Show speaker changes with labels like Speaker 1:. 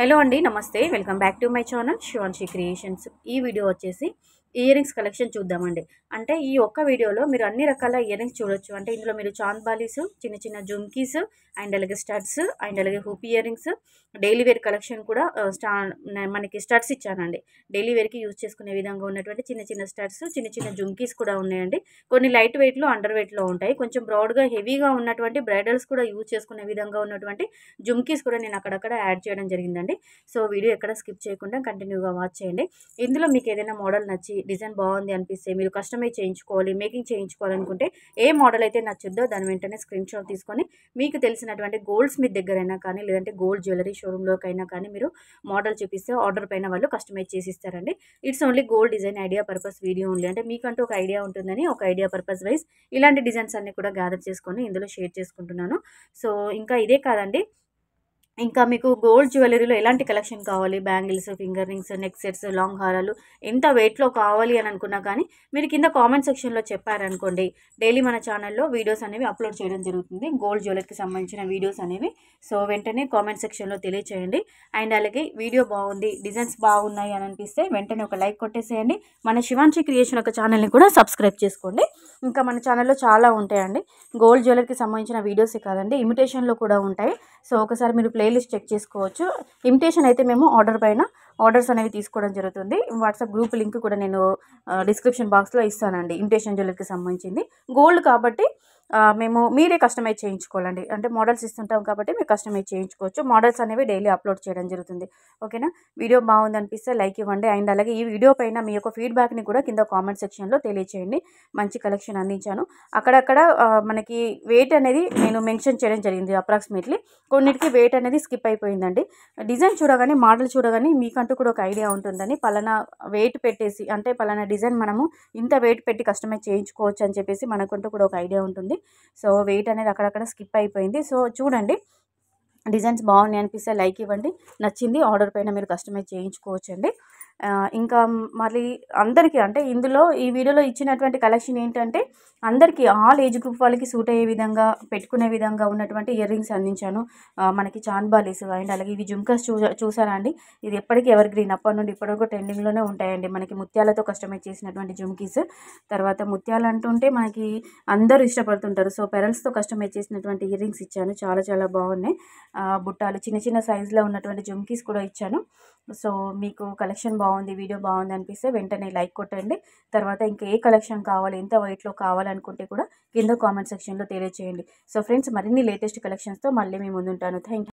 Speaker 1: Hello అండి, నమస్తే. Welcome back to my channel Shivanshi creations. ఈ వీడియో వచ్చేసి ఇయర్ రింగ్స్ కలెక్షన్ చూద్దామండి. అంటే ఈ ఒక్క వీడియోలో మీరు అన్ని రకాల ఇయర్ రింగ్స్ చూడొచ్చు. అంటే ఇందులో మీరు చాంద్ బాలీస్, చిన్న చిన్న జుమ్కీస్ అండ్ అలాగే స్టడ్స్ అండ్ అలాగే hoop earrings, daily wear collection కూడా మనకి స్టడ్స్ ఇచ్చానండి. డైలీ వేర్కి యూజ్ చేసుకునే విధంగా ఉన్నటువంటి చిన్న చిన్న స్టడ్స్, చిన్న చిన్న జుమ్కీస్ కూడా ఉన్నాయండి. కొన్ని లైట్ వెయిట్లో, అండర్ వెయిట్లో ఉంటాయి. కొంచెం బ్రాడ్గా హెవీగా ఉన్నటువంటి బ్రైడల్స్ కూడా యూజ్ చేసుకునే విధంగా ఉన్నటువంటి జుమ్కీస్ కూడా నేను అక్కడక్కడ యాడ్ చేయడం జరిగిందండి. సో వీడియో ఎక్కడ స్కిప్ చేయకుండా కంటిన్యూగా వాచ్ చేయండి. ఇందులో మీకు ఏదైనా మోడల్ నచ్చి డిజైన్ బాగుంది అనిపిస్తే, మీరు కస్టమైజ్ చేయించుకోవాలి, మేకింగ్ చేయించుకోవాలనుకుంటే ఏ మోడల్ అయితే నచ్చుద్దో దాని వెంటనే స్క్రీన్ షాట్ తీసుకొని మీకు తెలిసినటువంటి గోల్డ్ స్మిత్ దగ్గరైనా కానీ, లేదంటే గోల్డ్ జ్యువెలరీ షోరూంలోకైనా కానీ మీరు మోడల్ చూపిస్తే ఆర్డర్ పైన వాళ్ళు కస్టమైజ్ చేసి ఇస్తారండి. It's only gold design idea purpose video only. అంటే మీకంటూ ఒక ఐడియా ఉంటుందని, ఒక ఐడియా పర్పస్ వైజ్ ఇలాంటి డిజైన్స్ అన్ని కూడా గ్యాదర్ చేసుకొని ఇందులో షేర్ చేసుకుంటున్నాను. సో ఇంకా ఇదే కాదండి, ఇంకా మీకు గోల్డ్ జ్యువెలరీలో ఎలాంటి కలెక్షన్ కావాలి, bangles, finger rings, neck sets, long హారాలు ఎంత వెయిట్లో కావాలి అని అనుకున్నా కానీ మీరు కింద కామెంట్ సెక్షన్లో చెప్పారనుకోండి, డైలీ మన ఛానల్లో వీడియోస్ అనేవి అప్లోడ్ చేయడం జరుగుతుంది, గోల్డ్ జ్యువెలరీకి సంబంధించిన వీడియోస్ అనేవి. సో వెంటనే కామెంట్ సెక్షన్లో తెలియచేయండి. అండ్ అలాగే వీడియో బాగుంది, డిజైన్స్ బాగున్నాయి అని అనిపిస్తే వెంటనే ఒక లైక్ కొట్టేసేయండి. మన శివాన్షి క్రియేషన్ ఒక ఛానల్ని కూడా సబ్స్క్రైబ్ చేసుకోండి. ఇంకా మన ఛానల్లో చాలా ఉంటాయండి, గోల్డ్ జ్యువెలరీకి సంబంధించిన వీడియోసే కాదండి, ఇమిటేషన్లో కూడా ఉంటాయి. సో ఒకసారి మీరు ప్లేలిస్ట్ చెక్ చేసుకోవచ్చు. ఇమిటేషన్ అయితే మేము ఆర్డర్స్ అనేవి తీసుకోవడం జరుగుతుంది. వాట్సాప్ గ్రూప్ లింక్ కూడా నేను డిస్క్రిప్షన్ బాక్స్లో ఇస్తానండి. ఇమిటేషన్ జ్యువెలరీకి సంబంధించింది గోల్డ్ కాబట్టి మీరే కస్టమైజ్ చేయించుకోవాలండి. అంటే మోడల్స్ ఇస్తుంటాం కాబట్టి మీరు కస్టమైజ్ చేయించుకోవచ్చు. మోడల్స్ అనేవి డైలీ అప్లోడ్ చేయడం జరుగుతుంది. ఓకేనా? వీడియో బాగుంది అనిపిస్తే లైక్ ఇవ్వండి. అండ్ అలాగే ఈ వీడియో పైన మీ యొక్క ఫీడ్బ్యాక్ని కూడా కింద కామెంట్ సెక్షన్లో తెలియచేయండి. మంచి కలెక్షన్ అందించాను. అక్కడక్కడ మనకి వెయిట్ అనేది నేను మెన్షన్ చేయడం జరిగింది. అప్రాక్సిమేట్లీ కొన్నిటికి వెయిట్ అనేది స్కిప్ అయిపోయిందండి. డిజైన్ చూడగానే, మోడల్ చూడగానే మీకంటూ కూడా ఒక ఐడియా ఉంటుందని, పలానా వెయిట్ పెట్టేసి, అంటే పలానా డిజైన్ మనము ఇంత వెయిట్ పెట్టి కస్టమైజ్ చేయించుకోవచ్చు అని చెప్పేసి మనకంటూ కూడా ఒక ఐడియా ఉంటుంది. సో వెయిట్ అనేది అక్కడక్కడ స్కిప్ అయిపోయింది. సో చూడండి, డిజైన్స్ బాగున్నాయి అనిపిస్తే లైక్ ఇవ్వండి. నచ్చింది ఆర్డర్ పైన మీరు కస్టమైజ్ చేయించుకోవచ్చండి. ఇంకా మళ్ళీ అందరికీ, అంటే ఇందులో ఈ వీడియోలో ఇచ్చినటువంటి కలెక్షన్ ఏంటంటే అందరికీ, ఆల్ ఏజ్ గ్రూప్ వాళ్ళకి సూట్ అయ్యే విధంగా, పెట్టుకునే విధంగా ఉన్నటువంటి ఇయర్ రింగ్స్ అందించాను. మనకి చాంద్ బాలీస్ అండ్ అలాగే ఇవి జుమ్కాస్ చూసారా అండి? ఇది ఎప్పటికీ ఎవర్ గ్రీన్, అప్పటి నుండి ఇప్పటి వరకు ట్రెండింగ్లోనే ఉంటాయండి. మనకి ముత్యాలతో కస్టమైజ్ చేసినటువంటి జుమ్కీస్. తర్వాత ముత్యాలు అంటుంటే మనకి అందరూ ఇష్టపడుతుంటారు. సో పెరల్స్తో కస్టమైజ్ చేసినటువంటి ఇయర్ రింగ్స్ ఇచ్చాను. చాలా చాలా బాగున్నాయి. బుట్టాలు, చిన్న చిన్న సైజులో ఉన్నటువంటి జుమ్కీస్ కూడా ఇచ్చాను. సో మీకు కలెక్షన్ బాగుంది, వీడియో బాగుంది అనిపిస్తే వెంటనే లైక్ కొట్టండి. తర్వాత ఇంకా ఏ కలెక్షన్ కావాలి, ఎంత వెయిట్లో కావాలనుకుంటే కూడా కింద కామెంట్ సెక్షన్లో తెలియచేయండి. సో ఫ్రెండ్స్, మరిన్ని లేటెస్ట్ కలెక్షన్స్తో మళ్ళీ మీ ముందుంటాను. Thank you.